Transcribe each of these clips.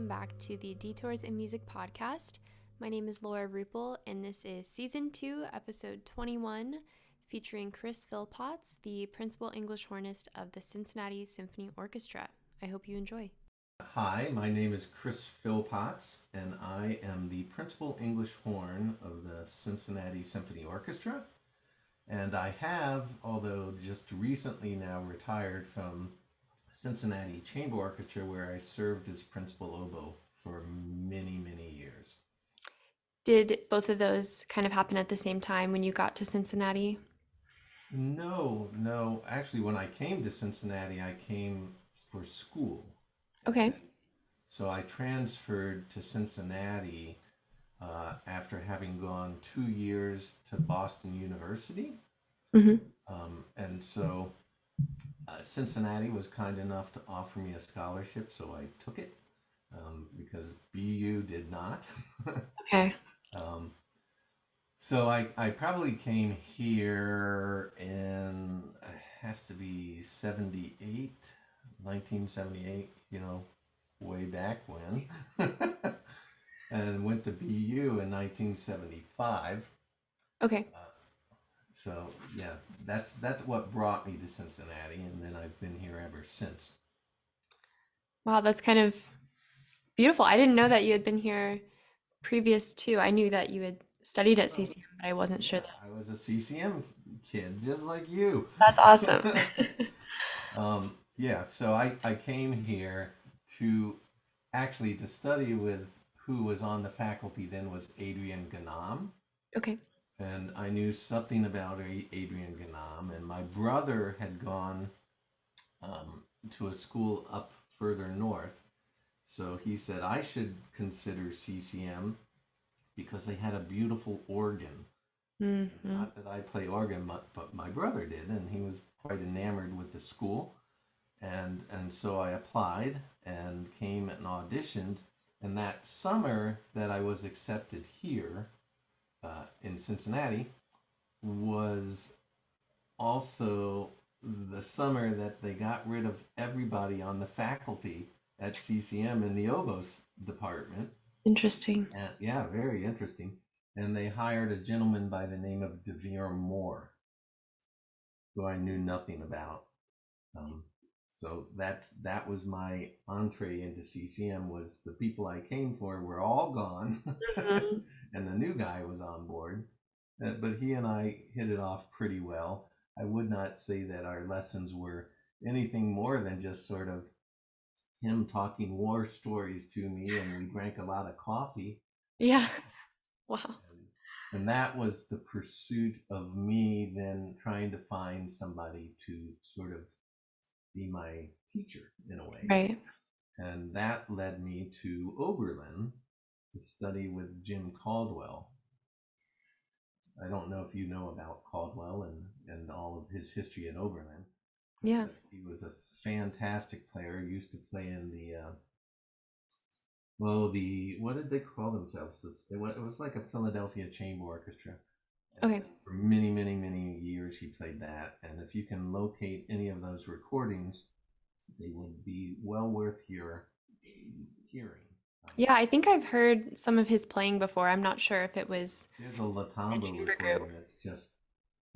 welcome back to the Detours in Music podcast. My name is Laura Rupel, and this is Season 2, Episode 21, featuring Chris Philpotts, the principal English hornist of the Cincinnati Symphony Orchestra. I hope you enjoy. Hi, my name is Chris Philpotts, and I am the principal English horn of the Cincinnati Symphony Orchestra. And I have, although just recently now retired from Cincinnati Chamber Orchestra, where I served as principal oboe for many, many years. Did both of those kind of happen at the same time when you got to Cincinnati? No. Actually, when I came to Cincinnati, I came for school. Okay. So I transferred to Cincinnati after having gone 2 years to Boston University. Mm-hmm. And so Cincinnati was kind enough to offer me a scholarship, so I took it because BU did not. Okay. um, so I probably came here in, has to be 78, 1978, way back when. And went to BU in 1975. Okay. So yeah, that's what brought me to Cincinnati, and then I've been here ever since. Wow, that's kind of beautiful. I didn't know that you had been here previous to. I knew that you had studied at Oh, CCM, but I wasn't sure yeah, that. I was a CCM kid, just like you. That's awesome. Yeah, so I came here to actually to study with who was on the faculty then was Adrian Ganam. Okay. And I knew something about Adrian Ganam, and my brother had gone to a school up further north. So he said I should consider CCM because they had a beautiful organ. Mm-hmm. Not that I play organ, but my brother did, and he was quite enamored with the school. And so I applied and came and auditioned. And that summer that I was accepted here in Cincinnati was also the summer that they got rid of everybody on the faculty at CCM in the oboe department. Interesting. And yeah, very interesting. And they hired a gentleman by the name of DeVere Moore, who I knew nothing about. Um, so that was my entree into CCM. Was the people I came for were all gone, Mm-hmm. and the new guy was on board. But he and I hit it off pretty well. I would not say that our lessons were anything more than just sort of him talking war stories to me, and we drank a lot of coffee. Yeah. Wow. And that was the pursuit of me then trying to find somebody to sort of be my teacher in a way. Right. And that led me to Oberlin to study with Jim Caldwell. I don't know if you know about Caldwell and all of his history in Oberlin, Yeah. but he was a fantastic player. He used to play in the what did they call themselves? It was like a Philadelphia Chamber Orchestra. And Okay. for many, many, many years, he played that. And if you can locate any of those recordings, they would be well worth your hearing. Yeah, I think I've heard some of his playing before. I'm not sure if it was There's a a Latamba chamber group. recording that's just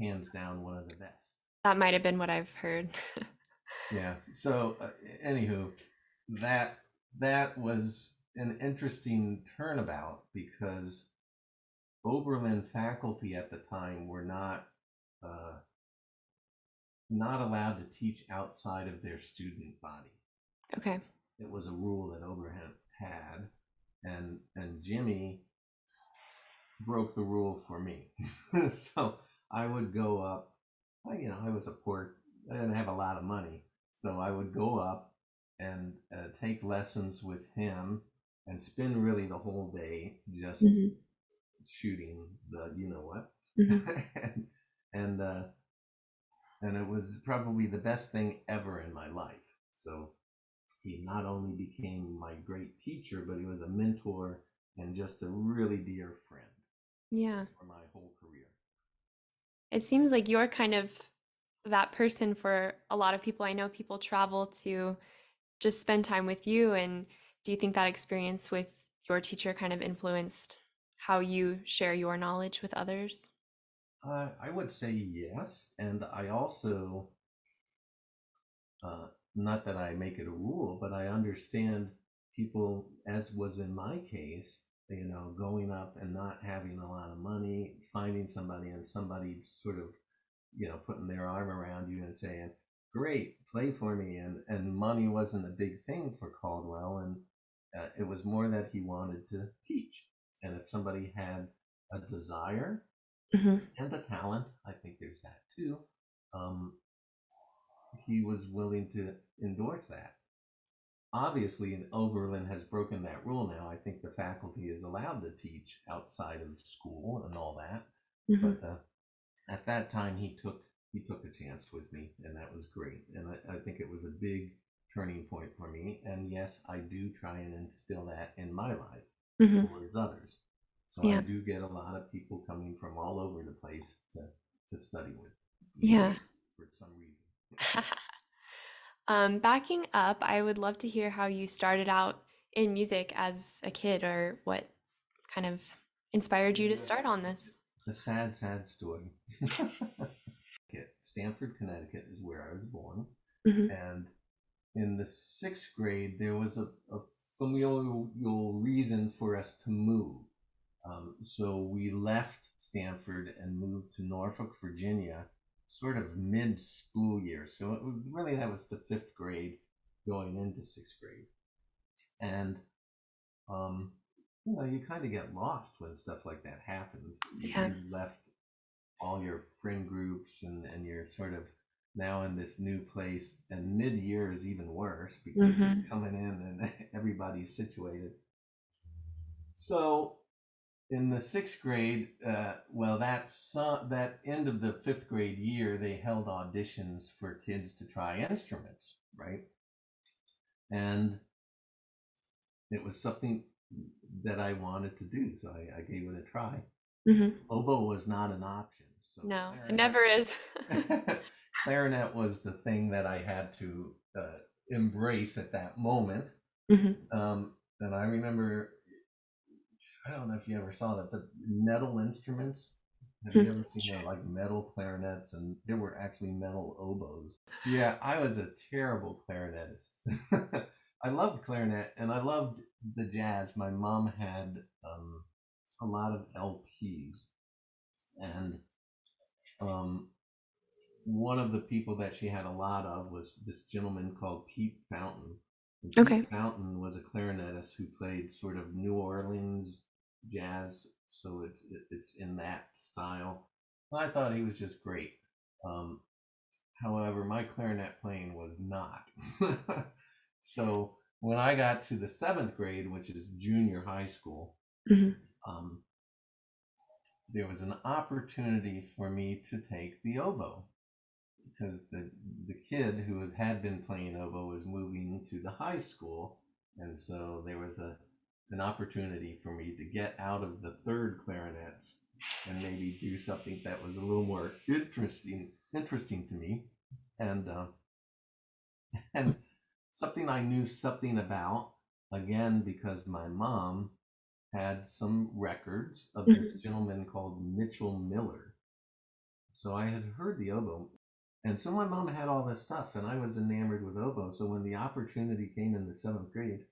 hands down one of the best. That might have been what I've heard. Yeah. So, anywho, that that was an interesting turnabout because Oberlin faculty at the time were uh, not allowed to teach outside of their student body. Okay. It was a rule that Oberlin had, and Jimmy broke the rule for me. So I would go up. I was a poor. I didn't have a lot of money, so I would go up and take lessons with him and spend really the whole day just Hmm. shooting the you know what, Hmm. and and, uh, and it was probably the best thing ever in my life. So he not only became my great teacher, but he was a mentor and just a really dear friend Yeah. for my whole career. It seems like you're kind of that person for a lot of people. I know people travel to just spend time with you, and do you think that experience with your teacher kind of influenced how you share your knowledge with others? I would say yes, and I also, not that I make it a rule, but I understand people, as was in my case, going up and not having a lot of money, finding somebody and somebody sort of, putting their arm around you and saying, "Great, play for me," and money wasn't a big thing for Caldwell, and it was more that he wanted to teach, and if somebody had a desire Hmm. and a talent, I think there's that too. Um, he was willing to endorse that. Obviously, Oberlin has broken that rule now. I think the faculty is allowed to teach outside of school and all that. Hmm. But at that time, he took a chance with me, and that was great. And I think it was a big turning point for me. And yes, I do try and instill that in my life Hmm. towards others. So I Yeah. do get a lot of people coming from all over the place to study with me Yeah. for some reason. Backing up, I would love to hear how you started out in music as a kid or what kind of inspired you to Yeah, start on this. it's a sad, sad story. Stamford, Connecticut is where I was born. Hmm. And in the sixth grade, there was a familial reason for us to move. So we left Stanford and moved to Norfolk, Virginia, sort of mid school year. So really, that was the fifth grade going into sixth grade. And, um, you kind of get lost when stuff like that happens. Yeah. You left all your friend groups and you're sort of now in this new place, and mid-year is even worse because you're Hmm. coming in and everybody's situated. So in the sixth grade, well, that end of the fifth grade year, they held auditions for kids to try instruments, right? And it was something that I wanted to do, so I gave it a try. Hmm. Oboe was not an option, so No, it clarinet never is. clarinet was the thing that I had to embrace at that moment. Hmm. And I remember, I don't know if you ever saw that, but metal instruments. Have you ever seen like metal clarinets? And there were actually metal oboes. Yeah, I was a terrible clarinetist. I loved clarinet and I loved the jazz. My mom had a lot of LPs, and um, one of the people that she had a lot of was this gentleman called Pete Fountain. And Pete Okay. Fountain was a clarinetist who played sort of New Orleans jazz, so it's in that style. I thought he was just great. Um, However, my clarinet playing was not. So when I got to the seventh grade, which is junior high school, Hmm. um, there was an opportunity for me to take the oboe because the kid who had been playing oboe was moving to the high school, and so there was an opportunity for me to get out of the third clarinets and maybe do something that was a little more interesting to me, and and something I knew something about, again because my mom had some records of this Hmm. gentleman called Mitchell Miller. So I had heard the oboe. And so my mom had all this stuff, and I was enamored with oboe. So when the opportunity came in the seventh grade,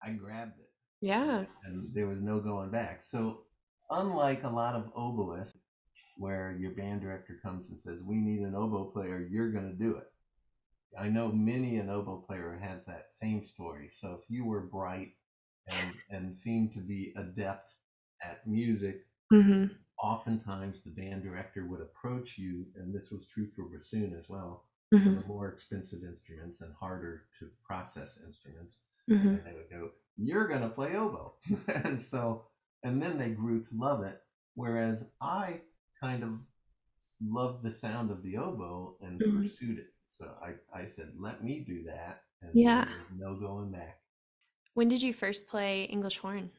I grabbed it, Yeah. and there was no going back. So, unlike a lot of oboists, where your band director comes and says, "We need an oboe player, you're going to do it." I know many an oboe player has that same story. So, if you were bright and seemed to be adept at music, Hmm. oftentimes the band director would approach you, and this was true for bassoon as well, for Hmm. the more expensive instruments and harder to process instruments. Hmm. And they would go, "You're going to play oboe." And so, and then they grew to love it. Whereas I kind of loved the sound of the oboe and Hmm. pursued it. So I said, "Let me do that." And then Yeah. there was no going back. When did you first play English horn?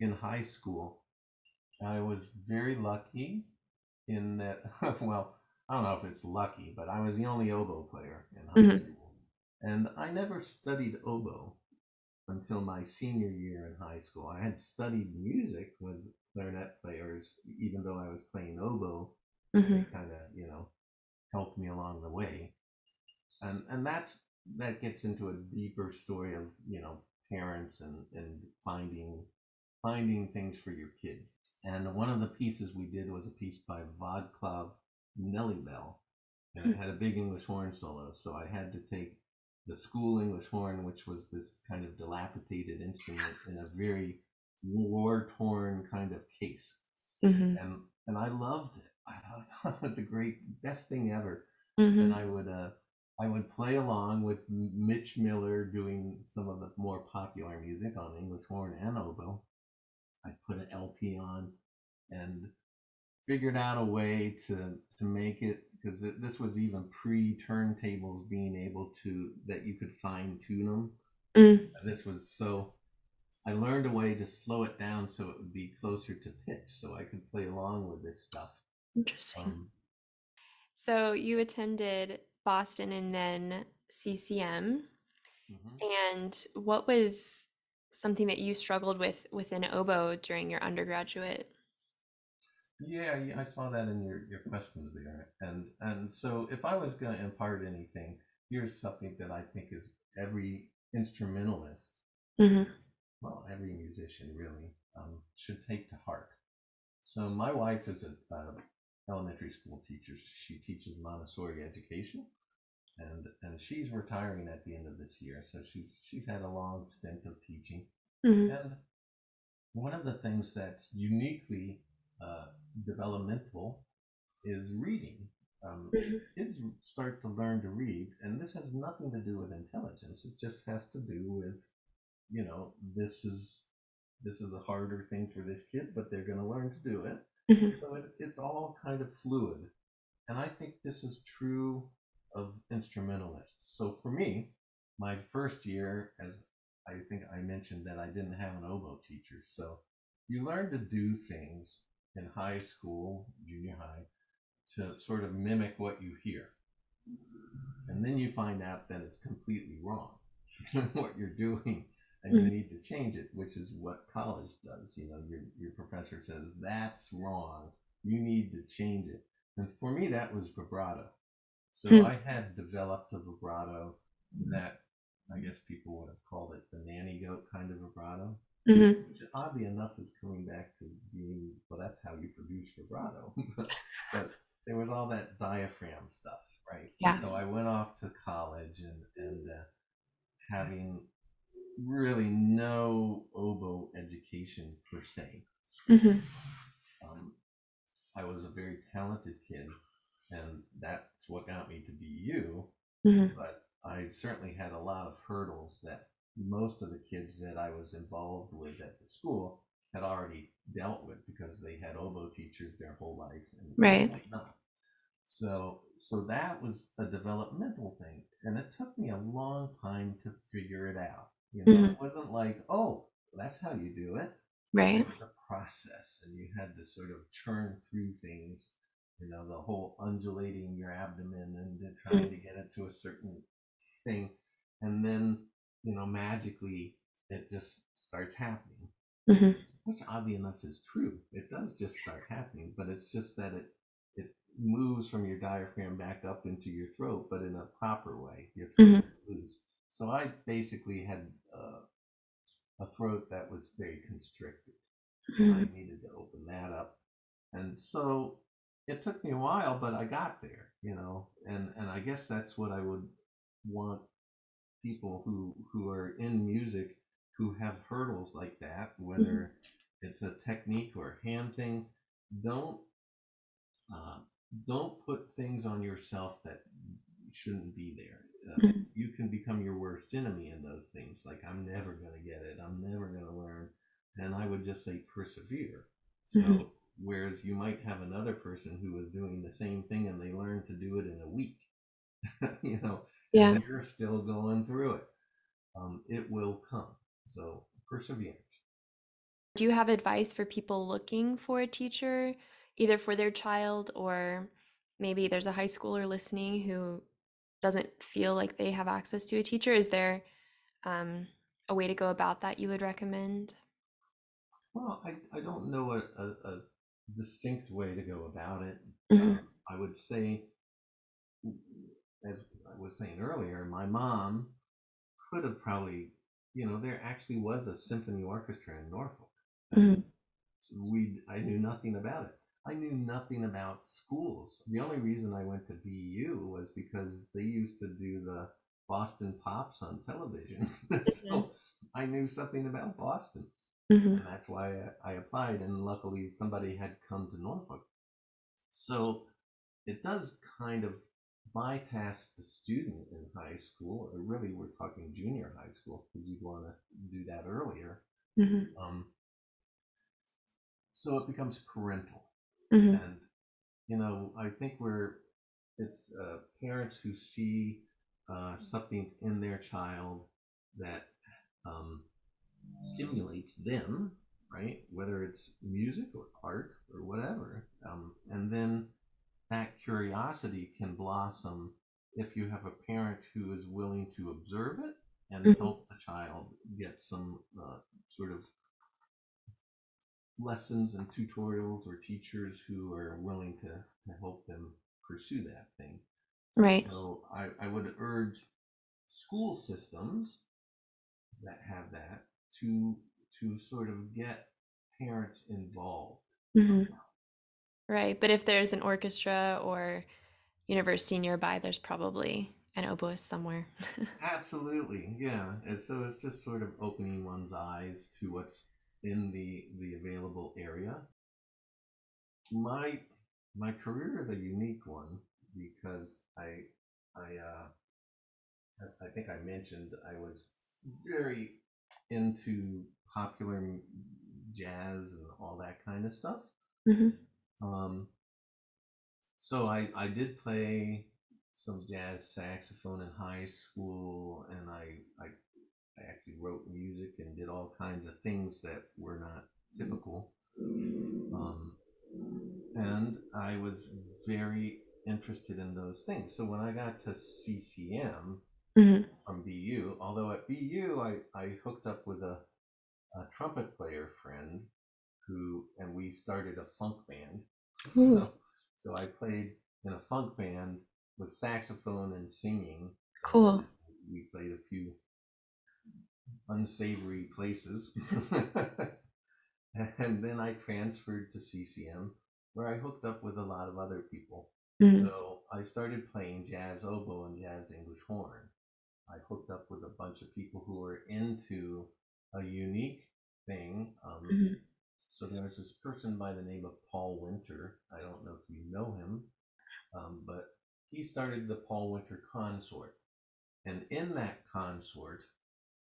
In high school, I was very lucky in that, well, I don't know if it's lucky, but I was the only oboe player in high Hmm. school. And I never studied oboe. until my senior year in high school. I had studied music with clarinet players, even though I was playing oboe. They Mm-hmm. kind of, helped me along the way. And that gets into a deeper story of, parents and finding things for your kids. And one of the pieces we did was a piece by Vodklav Nellybell, and it had a big English horn solo. So I had to take the school English horn, which was this kind of dilapidated instrument in a very war-torn kind of case, Mm-hmm. and I loved it. I thought it was the best thing ever. And Mm-hmm. I would play along with Mitch Miller doing some of the more popular music on English horn and oboe. I put an LP on and figured out a way to make it, because this was even pre turntables being able to, that you could fine tune them. Mm. This was so I learned a way to slow it down so it would be closer to pitch, so I could play along with this stuff. Interesting. Um, So you attended Boston and then CCM. mhm. And what was something that you struggled with within oboe during your undergraduate? Yeah, yeah, I saw that in your questions there, and so if I was going to impart anything, here's something that I think is every instrumentalist, Mm-hmm. well, every musician really, should take to heart. So my wife is a elementary school teacher. She teaches Montessori education, and she's retiring at the end of this year. So she's had a long stint of teaching, Mm-hmm. and one of the things that's uniquely uh, developmental is reading. Mm-hmm. Kids start to learn to read, and this has nothing to do with intelligence. It just has to do with, this is a harder thing for this kid, but they're going to learn to do it. And Mm-hmm. so it's all kind of fluid. And I think this is true of instrumentalists. So for me, my first year, as I think I mentioned, that I didn't have an oboe teacher. So you learn to do things in high school, junior high, to sort of mimic what you hear. And then you find out that it's completely wrong what you're doing, and you Mm-hmm. need to change it, which is what college does. Your professor says that's wrong. You need to change it. And for me, that was vibrato. So I had developed a vibrato that I guess people would have called it the nanny goat kind of vibrato, Mm-hmm. which oddly enough is coming back to being, well, that's how you produce vibrato. But there was all that diaphragm stuff, right? Yeah. So I went off to college, and having really no oboe education per se. Mm-hmm. Um, I was a very talented kid, and that's what got me to BU. Mm-hmm. But I certainly had a lot of hurdles that most of the kids that I was involved with at the school had already dealt with, because they had oboe teachers their whole life, and I Right. might not. So that was a developmental thing, and it took me a long time to figure it out. Mm-hmm. It wasn't like, oh, that's how you do it. Right. It was a process, and you had to sort of churn through things. The whole undulating your abdomen and then trying to get it to a certain thing, and then magically it just starts happening, Mm-hmm. which oddly enough is true. It does just start happening, but it's just that it moves from your diaphragm back up into your throat, but in a proper way. Your throat Mm-hmm. is loose. So I basically had a throat that was very constricted, and I Mm-hmm. needed to open that up. And so it took me a while, but I got there, and I guess that's what I would want people who are in music, who have hurdles like that, Mm-hmm. whether it's a technique or a hand thing. Don't uh, don't put things on yourself that shouldn't be there. You can become your worst enemy in those things. Like, I'm never going to get it. I'm never going to learn. And I would just say persevere. Mm-hmm. So, whereas you might have another person who is doing the same thing and they learn to do it in a week, Yeah. and you're still going through it. It will come. So, perseverance. Do you have advice for people looking for a teacher, either for their child or maybe there's a high schooler listening who doesn't feel like they have access to a teacher? Is there um, a way to go about that you would recommend? Well, I don't know a distinct way to go about it. Hmm. I would say, as I was saying earlier, my mom could have probably, there actually was a symphony orchestra in Norfolk, and Hmm. I knew nothing about it. I knew nothing about schools. The only reason I went to BU was because they used to do the Boston Pops on television. So I knew something about Boston. Hmm. And that's why I applied. And luckily, somebody had come to Norfolk. So it does kind of bypass the student in high school, or really, we're talking junior high school because you'd want to do that earlier. Hmm. Um, so it becomes parental. Hmm. And I think it's parents who see something in their child that um, stimulates them, right? Whether it's music or art or whatever. And then that curiosity can blossom if you have a parent who is willing to observe it and Hmm. help the child get some sort of lessons and tutorials, or teachers who are willing to help them pursue that thing. Right. So I would urge school systems that have that to sort of get parents involved Hmm. somehow. Right. But if there's an orchestra or university nearby, there's probably an oboist somewhere. Absolutely, yeah. And so it's just sort of opening one's eyes to what's in the available area. My my career is a unique one because as I think I mentioned, I was very into popular jazz and all that kind of stuff. Hmm. Um, so I did play some jazz saxophone in high school, and I actually wrote music and did all kinds of things that were not typical. Um, and I was very interested in those things. So when I got to CCM Hmm. from BU, although at BU I hooked up with a trumpet player friend and we started a funk band. Ooh, So I played in a funk band with saxophone and singing, and cool. we played a few unsavory places. And then I transferred to CCM, where I hooked up with a lot of other people. Hmm. So I started playing jazz oboe and jazz English horn. I hooked up with a bunch of people who were into a unique thing. Hmm. So there's this person by the name of Paul Winter. I don't know if you know him, but he started the Paul Winter Consort. And in that consort,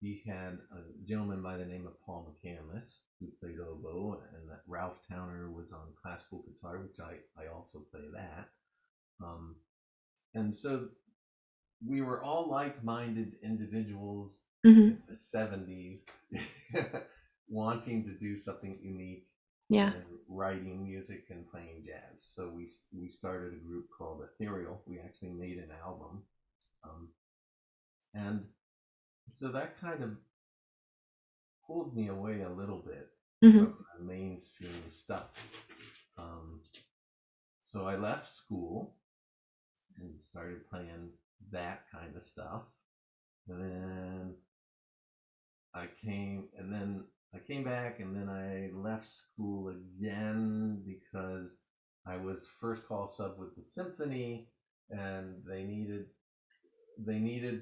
he had a gentleman by the name of Paul McCandless who played oboe, and that Ralph Towner was on classical guitar, which I also play that. Um, and so we were all like-minded individuals Hmm. in the 70s wanting to do something unique Yeah. and writing music and playing jazz. So we started a group called Ethereal. We actually made an album. Um, and so that kind of pulled me away a little bit from Hmm. the mainstream stuff. Um, so I left school and started playing that kind of stuff. And then I came back, and then I left school again because I was first call sub with the symphony, and they needed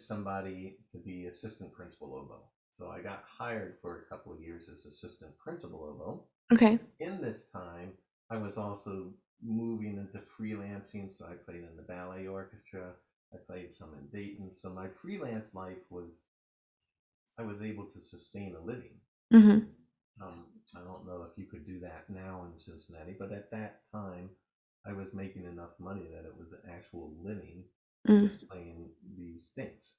somebody to be assistant principal oboe. So I got hired for a couple of years as assistant principal oboe. Okay. In this time, I was also moving into freelancing, so I played in the ballet orchestra. I played some in Dayton. So my freelance life I was able to sustain a living. Hmm. Um, I don't know if you could do that now in Cincinnati, but at that time, I was making enough money that it was an actual living Hmm. just playing these things.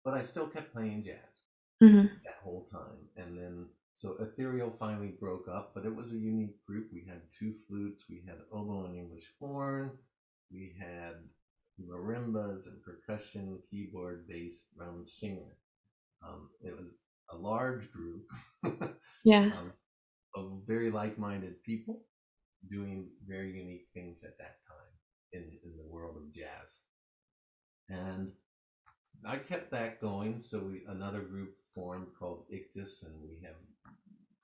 But I still kept playing jazz Hmm. that whole time. And then, so Ethereal finally broke up, but it was a unique group. We had two flutes, we had oboe and English horn, we had marimbas and percussion, keyboard, bass, drum, singer. It was a large group Yeah. of very like-minded people doing very unique things at that time in the world of jazz. And I kept that going. So another group formed called Ictus, and we have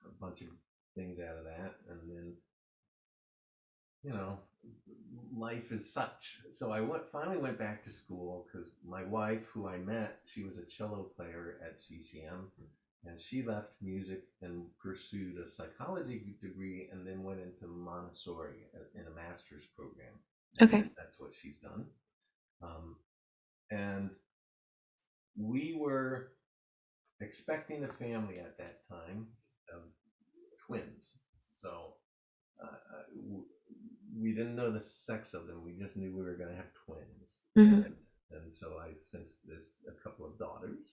a bunch of things out of that. And then, life is such. So finally went back to school because my wife, who I met, she was a cello player at CCM, and she left music and pursued a psychology degree, and then went into Montessori in a master's program. Okay. That's what she's done. And we were expecting a family at that time of twins. So we didn't know the sex of them. We just knew we were going to have twins. Mm-hmm. And so I sensed this a couple of daughters.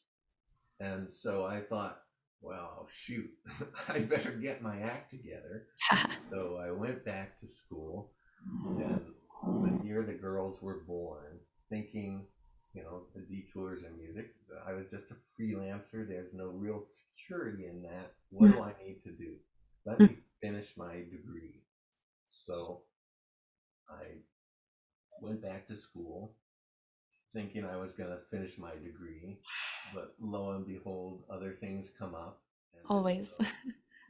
And so I thought, well, shoot, I better get my act together. So I went back to school, and the year the girls were born, thinking, the detours in music. I was just a freelancer. There's no real security in that. What do I need to do? Let me finish my degree. So I went back to school thinking I was going to finish my degree, but lo and behold, other things come up. Always.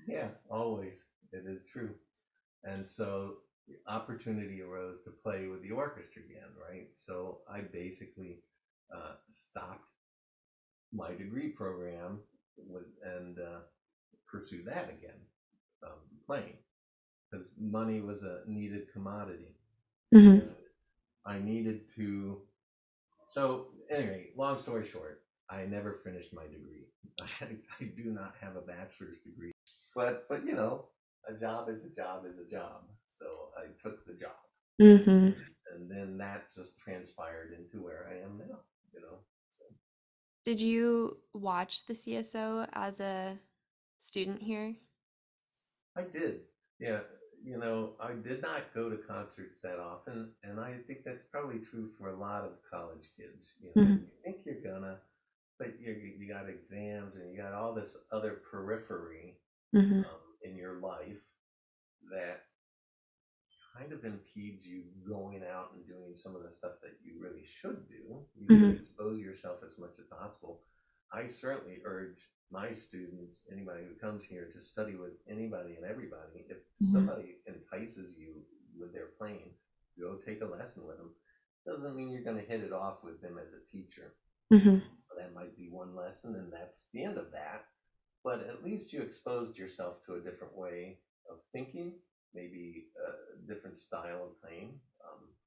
Yeah, always. It is true. And so the opportunity arose to play with the orchestra again, right? So I basically stopped my degree program and pursued that again, playing, because money was a needed commodity. Mm-hmm. I needed to. So anyway, long story short, I never finished my degree. I do not have a bachelor's degree, but a job is a job is a job. So I took the job, Mm-hmm. and then that just transpired into where I am now. So. Did you watch the CSO as a student here? I did. Yeah. I did not go to concerts that often, and I think that's probably true for a lot of college kids. Mm-hmm. You think you're gonna, but you got exams and you got all this other periphery Mm-hmm. in your life that kind of impedes you going out and doing some of the stuff that you really should do. You should expose yourself as much as possible. I certainly urge my students, anybody who comes here, to study with anybody and everybody. If somebody entices you with their playing, go take a lesson with them. Doesn't mean you're going to hit it off with them as a teacher. Mm-hmm. So that might be one lesson, and that's the end of that. But at least you exposed yourself to a different way of thinking, maybe a different style of playing.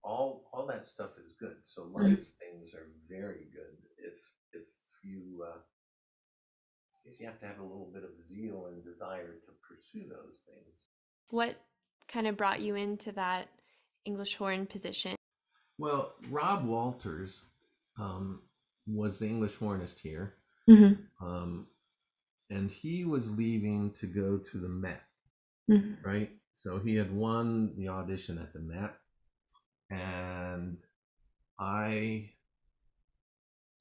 All that stuff is good. So life things are very good if you. I guess you have to have a little bit of zeal and desire to pursue those things. What kind of brought you into that English horn position? Well, Rob Walters was the English hornist here, and he was leaving to go to the Met, right? So he had won the audition at the Met, and I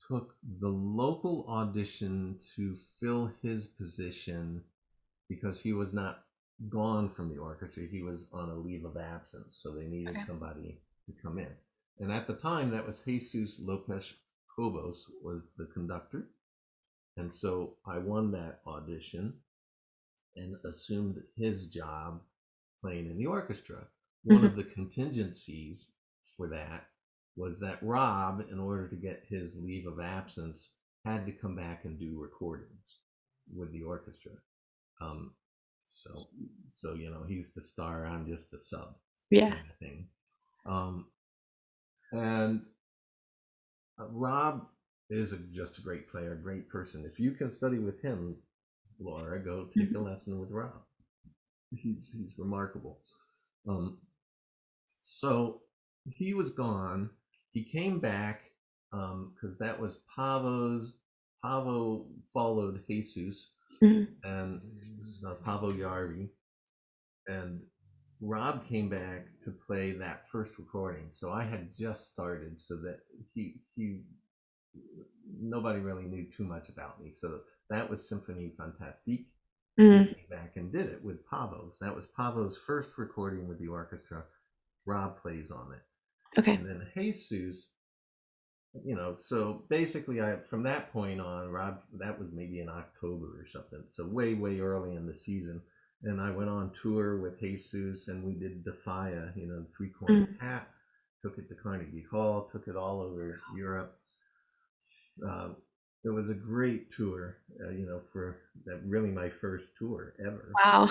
took the local audition to fill his position because he was not gone from the orchestra. He was on a leave of absence, so they needed somebody to come in. And at the time, that was Jesus Lopez Cobos was the conductor. And so I won that audition and assumed his job playing in the orchestra. One of the contingencies for that was that Rob, in order to get his leave of absence, had to come back and do recordings with the orchestra. So he's the star. I'm just a sub. Yeah. Kind of thing. And Rob is just a great player, great person. If you can study with him, Laura, go take a lesson with Rob. He's remarkable. So he was gone. He came back because that was Pavo's. Pavo followed Jesus and Pavo Yarvi, and Rob came back to play that first recording. So I had just started, so that he nobody really knew too much about me. So that was Symphonie Fantastique. He Mm. came back and did it with Pavo's. That was Pavo's first recording with the orchestra. Rob plays on it. Okay. And then Jesus, so basically from that point on, Rob, that was maybe in October or something. So way, way early in the season. And I went on tour with Jesus and we did Defia, three-cornered hat, took it to Carnegie Hall, took it all over Europe. It was a great tour, for that, really my first tour ever. Wow.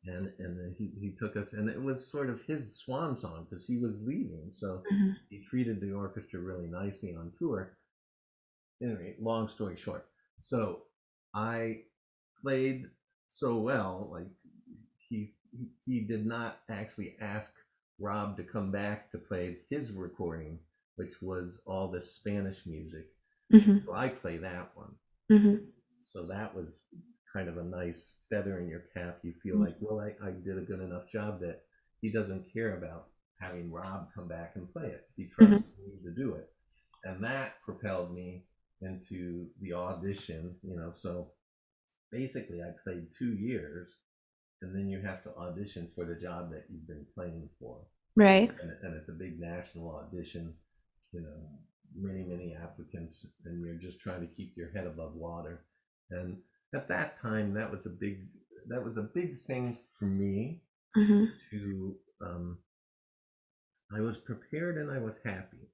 And he took us, and it was sort of his swan song because he was leaving. So he treated the orchestra really nicely on tour. Anyway, long story short, so I played so well, like he did not actually ask Rob to come back to play his recording, which was all this Spanish music. So I play that one. So that was kind of a nice feather in your cap. You feel like, well, I did a good enough job that he doesn't care about having Rob come back and play it. He trusts me to do it. And that propelled me into the audition, so basically I played 2 years and then you have to audition for the job that you've been playing for. Right. And it's a big national audition, many applicants, and you're just trying to keep your head above water. And at that time, that was a big thing for me to. I was prepared and I was happy,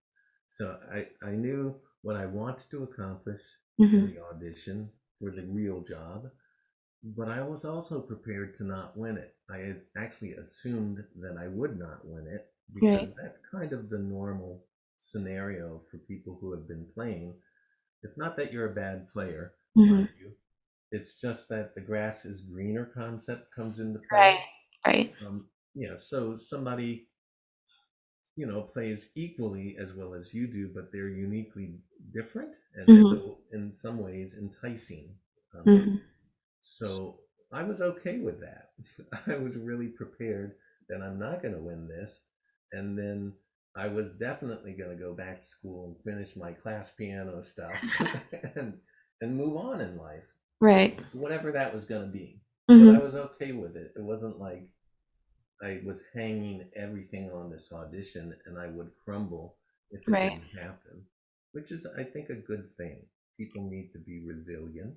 so I knew what I wanted to accomplish in the audition for the real job, but I was also prepared to not win it. I had actually assumed that I would not win it because that's kind of the normal scenario for people who have been playing. It's not that you're a bad player, mind you. It's just that the grass is greener concept comes into play. Right. So somebody, plays equally as well as you do, but they're uniquely different, and so in some ways enticing. So I was okay with that. I was really prepared that I'm not going to win this. And then I was definitely going to go back to school and finish my class piano stuff and move on in life. Right. Whatever that was going to be. But I was okay with it. It wasn't like I was hanging everything on this audition and I would crumble if it didn't happen, which is, I think, a good thing. People need to be resilient.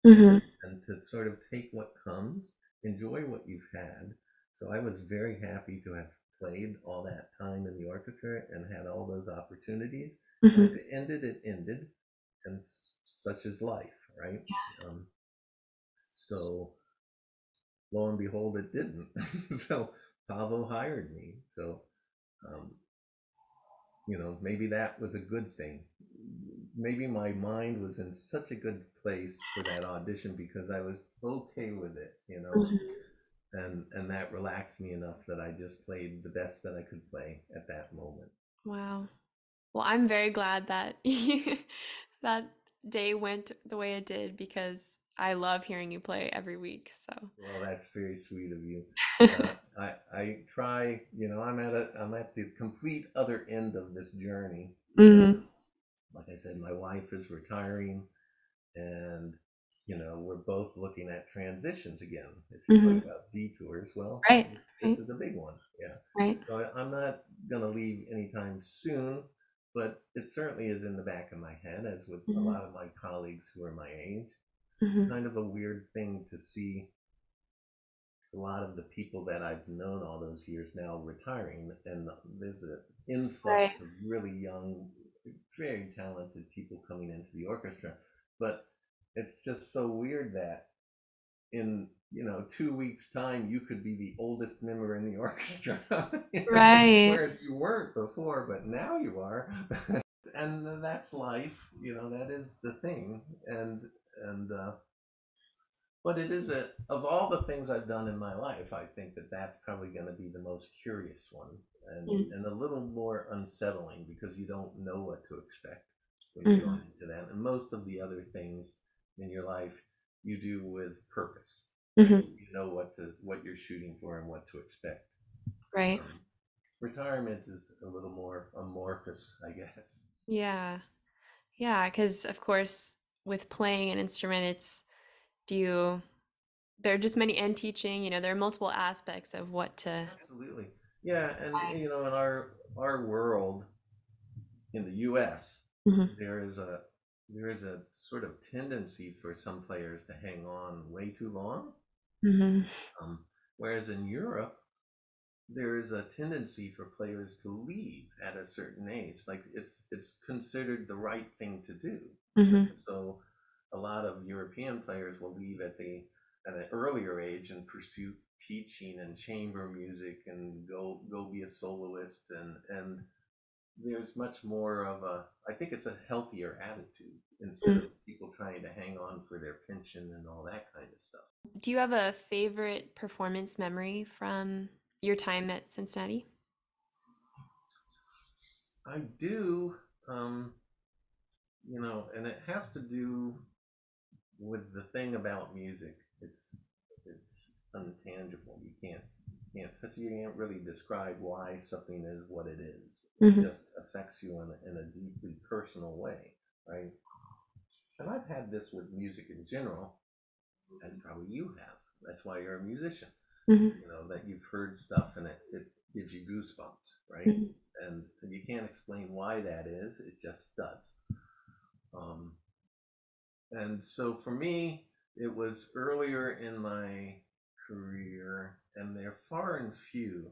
And to sort of take what comes, enjoy what you've had. So I was very happy to have played all that time in the orchestra and had all those opportunities. If it ended, and such is life, right? So lo and behold, it didn't. So Pavo hired me. So, maybe that was a good thing. Maybe my mind was in such a good place for that audition because I was okay with it, and that relaxed me enough that I just played the best that I could play at that moment. Wow. Well, I'm very glad that that day went the way it did because I love hearing you play every week. So. Well, that's very sweet of you. I try, I'm at the complete other end of this journey. Like I said, my wife is retiring, and we're both looking at transitions again. If you talk about detours, well, this is a big one. Yeah. Right. So I'm not going to leave anytime soon, but it certainly is in the back of my head, as with a lot of my colleagues who are my age. It's kind of a weird thing to see a lot of the people that I've known all those years now retiring, and there's an influx of really young, very talented people coming into the orchestra. But it's just so weird that in 2 weeks' time you could be the oldest member in the orchestra. Right. Whereas you weren't before, but now you are. And that's life. That is the thing. And but it is of all the things I've done in my life, I think that that's probably going to be the most curious one, and a little more unsettling because you don't know what to expect when you're going into that. And most of the other things in your life you do with purpose. You know what you're shooting for and what to expect. Right. Retirement is a little more amorphous, I guess. Yeah. Yeah, because of course, with playing an instrument, do you, there are just many, and teaching, there are multiple aspects of what to. Absolutely. Yeah, and in our world in the US, Hmm. there is a there is a sort of tendency for some players to hang on way too long. Hmm. Um, Whereas in Europe, there is a tendency for players to leave at a certain age. Like it's considered the right thing to do. Hmm. And so a lot of European players will leave at an earlier age and pursue teaching and chamber music and go be a soloist, and there's much more of a, I think it's a healthier attitude instead of people trying to hang on for their pension and all that kind of stuff. Do you have a favorite performance memory from your time at Cincinnati? I do, um, and it has to do with the thing about music. It's intangible. You can't touch it. You can't really describe why something is what it is. It Hmm. just affects you in a deeply personal way, right? And I've had this with music in general, as probably you have. That's why you're a musician. Hmm. That you've heard stuff and it gives you goosebumps, right? Hmm. And you can't explain why that is. It just does. Um, And so for me, it was earlier in my career, and they're far and few,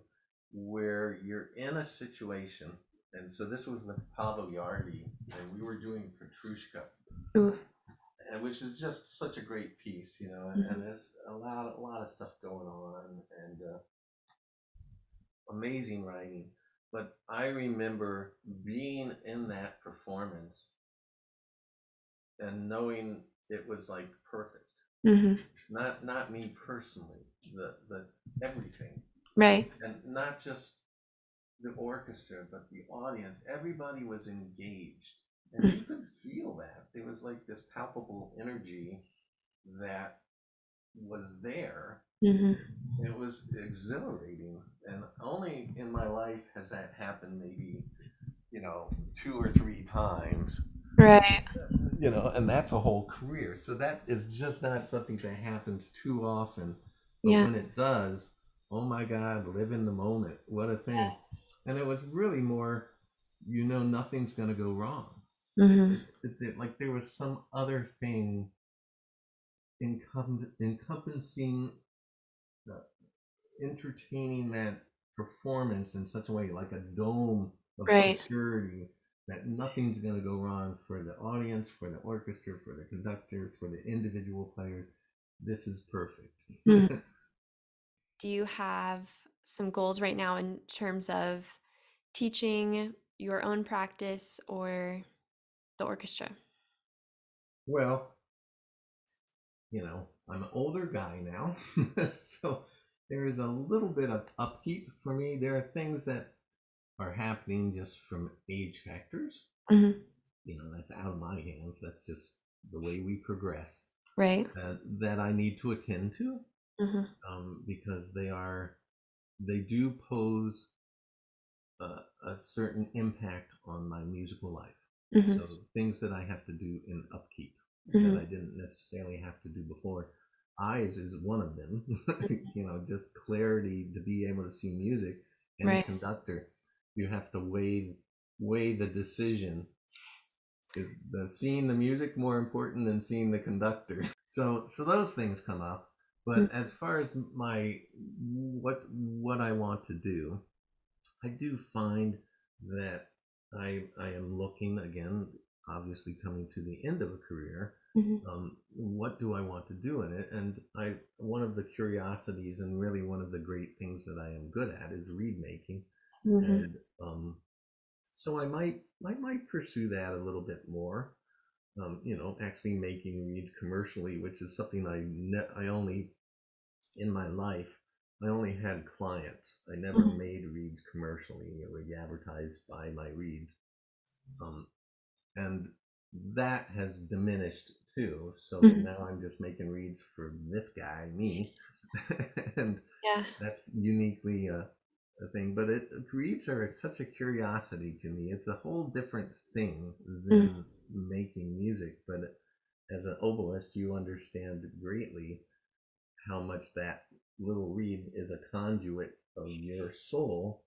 where you're in a situation. And so this was with Pavo Yardi, and we were doing Petrushka, Ooh. and which is just such a great piece, and Mhm. there's a lot of stuff going on, and amazing writing. But I remember being in that performance and knowing it was like perfect. Mhm. Not me personally, the everything, Right. and not just the orchestra, but the audience. Everybody was engaged, and you could feel that there was like this palpable energy that was there. Mhm. It was exhilarating, and only in my life has that happened. Maybe two or three times, Right. and that's a whole career. So that is just not something that happens too often. But Yeah. when it does, oh my God, live in the moment. What a thing. Yes. And it was really more, nothing's going to go wrong. Mhm. Like there was some other thing encompassing, uh, entertaining that performance in such a way, like a dome of Right. security, that nothing's going to go wrong for the audience, for the orchestra, for the conductor, for the individual players. This is perfect. Mm. Do you have some goals right now in terms of teaching your own practice or the orchestra? Well, I'm an older guy now, so there is a little bit of upkeep for me. There are things that are happening just from age factors. Mhm. That's out of my hands. That's just the way we progress. Right. That I need to attend to, Mhm. because they do pose a certain impact on my musical life. Mhm. So things that I have to do in upkeep that I Mhm. didn't necessarily have to do before. Eyes is one of them. Just clarity to be able to see music. Any Right. conductor, you have to weigh the decision. Is the seeing the music more important than seeing the conductor? So those things come up. Mm. But as far as my what I want to do, I do find that I am looking again, obviously coming to the end of a career. Mhm. What do I want to do in it? And I one of the curiosities and really one of the great things that I am good at is reed making, Mhm. and so I might pursue that a little bit more. Actually making reeds commercially, which is something I only in my life, I only had clients. I never Mhm. made reeds commercially or advertised by my reeds. Um, and that has diminished too. So Mhm. now I'm just making reeds for this guy, me, and Yeah. that's uniquely. thing. But reeds are such a curiosity to me. It's a whole different thing Mm. than making music. But as an oboist, you understand greatly how much that little reed is a conduit of your soul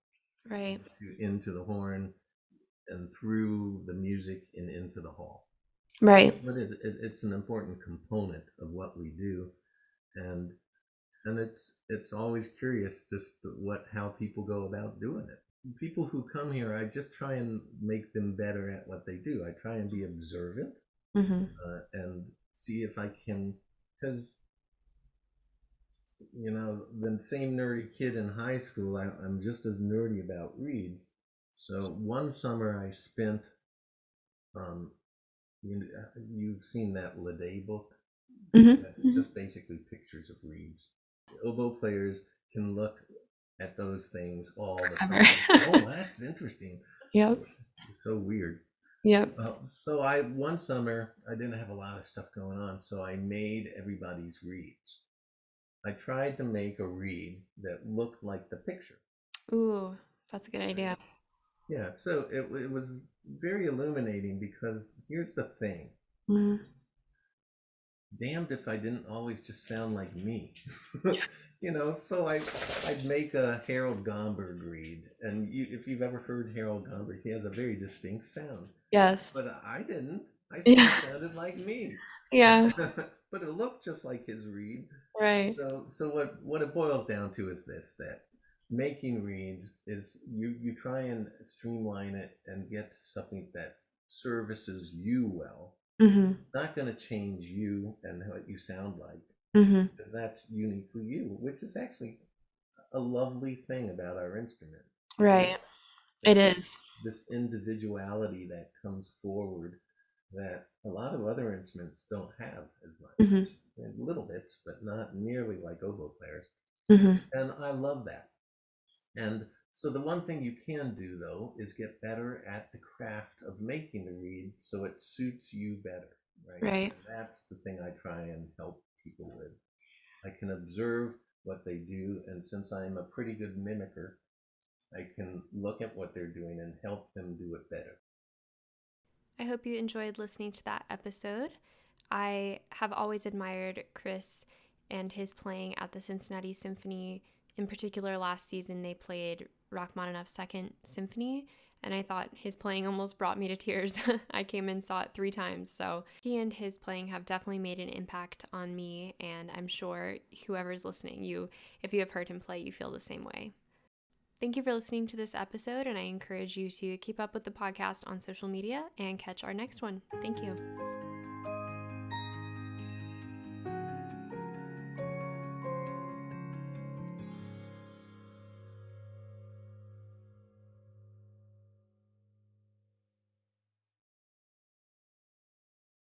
Right. into the horn and through the music and into the hall. Right. But it's an important component of what we do, and it's always curious just how people go about doing it. People who come here, I just try and make them better at what they do. I try and be observant Mm-hmm. and see if I can, because the same nerdy kid in high school, I'm just as nerdy about reeds. So one summer I spent, um, you've seen that Ledet book. Mm-hmm. That's just basically pictures of reeds. Oboe players can look at those things all the Forever. time. Oh, that's interesting. Yep. It's so weird. Yep. So one summer I didn't have a lot of stuff going on, so I made everybody's reeds. I tried to make a reed that looked like the picture. Ooh, that's a good idea. Yeah, so it was very illuminating because here's the thing. Mm-hmm. Damned if I didn't always just sound like me. So I'd make a Harold Gomberg reed, and if you've ever heard Harold Gomberg, he has a very distinct sound. Yes. But I didn't. I still Yeah. sounded like me. Yeah. But it looked just like his reed. Right. So what it boils down to is this: that making reeds is you try and streamline it and get something that services you well. Mm-hmm. Not going to change you and what you sound like, Mm-hmm. because that's uniquely you, which is actually a lovely thing about our instrument. Right. It is. This individuality that comes forward that a lot of other instruments don't have as much. Mm-hmm. Little bits, but not nearly like oboe players. Mm-hmm. And I love that. And so the one thing you can do, though, is get better at the craft of making the reed so it suits you better, right? Right. And that's the thing I try and help people with. I can observe what they do, and since I'm a pretty good mimicker, I can look at what they're doing and help them do it better. I hope you enjoyed listening to that episode. I have always admired Chris and his playing at the Cincinnati Symphony. In particular, last season they played Rachmaninoff's Second Symphony, and I thought his playing almost brought me to tears. I came and saw it 3 times, so he and his playing have definitely made an impact on me, and I'm sure whoever's listening, if you have heard him play, you feel the same way. Thank you for listening to this episode, and I encourage you to keep up with the podcast on social media and catch our next one. Thank you.